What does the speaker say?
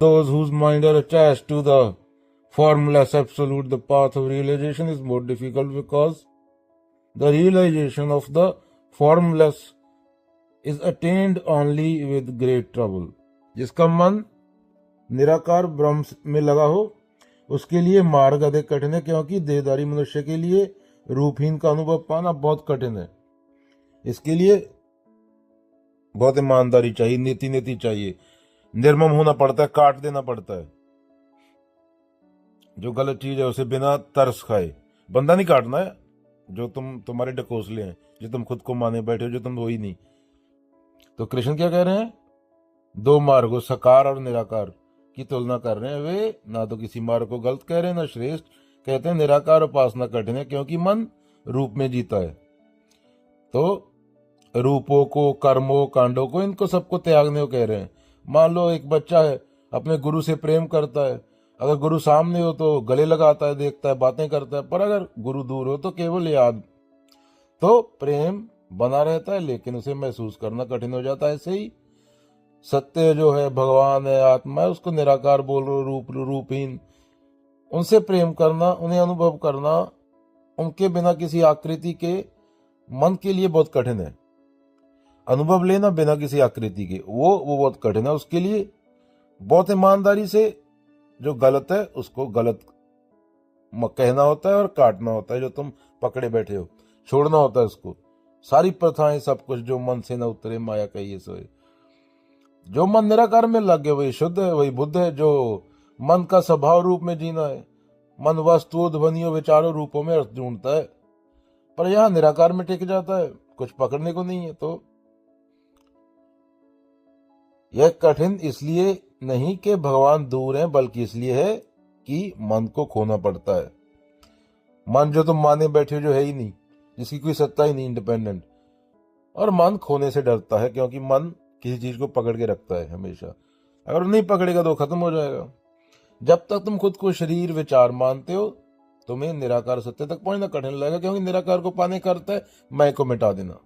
those whose mind are attached to the formless absolute, the path of realization is more difficult because the realization of the formless is attained only with great trouble. जिसका मन निराकार ब्रह्म में लगा हो उसके लिए मार्ग अधिक कठिन है, क्योंकि देहधारी मनुष्य के लिए रूपहीन का अनुभव पाना बहुत कठिन है। इसके लिए बहुत ईमानदारी चाहिए, नीति चाहिए, निर्मम होना पड़ता है, काट देना पड़ता है। जो गलत चीज है उसे बिना तरस खाए, बंदा नहीं काटना है जो तुम्हारे ढकोसले हैं, जो तुम खुद को माने बैठे हो, जो तुम हो ही नहीं। तो कृष्ण क्या कह रहे हैं? दो मार्गों साकार और निराकार की तुलना कर रहे हैं। वे ना तो किसी मार्ग को गलत कह रहे हैं ना श्रेष्ठ। कहते हैं निराकार उपासना कठिन है क्योंकि मन रूप में जीता है। तो रूपों को, कर्मों, कांडों को, इनको सबको त्यागने को कह रहे हैं। मान लो एक बच्चा है, अपने गुरु से प्रेम करता है, अगर गुरु सामने हो तो गले लगाता है, देखता है, बातें करता है, पर अगर गुरु दूर हो तो केवल याद। तो प्रेम बना रहता है लेकिन उसे महसूस करना कठिन हो जाता है। ऐसे ही सत्य जो है, भगवान है, आत्मा है, उसको निराकार बोल रहे, रूपहीन, उनसे प्रेम करना, उन्हें अनुभव करना, उनके बिना किसी आकृति के मन के लिए बहुत कठिन है। अनुभव लेना बिना किसी आकृति के वो बहुत कठिन है। उसके लिए बहुत ईमानदारी से जो गलत है उसको गलत कहना होता है और काटना होता है। जो तुम पकड़े बैठे हो छोड़ना होता है उसको। सारी प्रथाएं, सब कुछ जो मन से न उतरे माया कहिए सोए। जो मन निराकार में लग गया वही शुद्ध है, वही बुद्ध है। जो मन का स्वभाव रूप में जीना है, मन वस्तुओं, ध्वनियों, विचारों, रूपों में अर्थ ढूंढता है, पर यहां निराकार में टिक जाता है, कुछ पकड़ने को नहीं है। तो यह कठिन इसलिए नहीं कि भगवान दूर है, बल्कि इसलिए है कि मन को खोना पड़ता है। मन जो तुम माने बैठे हो, जो है ही नहीं, जिसकी कोई सत्ता ही नहीं, इंडिपेंडेंट। और मन खोने से डरता है क्योंकि मन किसी चीज को पकड़ के रखता है हमेशा। अगर नहीं पकड़ेगा तो खत्म हो जाएगा। जब तक तुम खुद को शरीर, विचार मानते हो, तुम्हें निराकार सत्य तक पहुंचना कठिन लगेगा, क्योंकि निराकार को पाने का अर्थ है मैं को मिटा देना।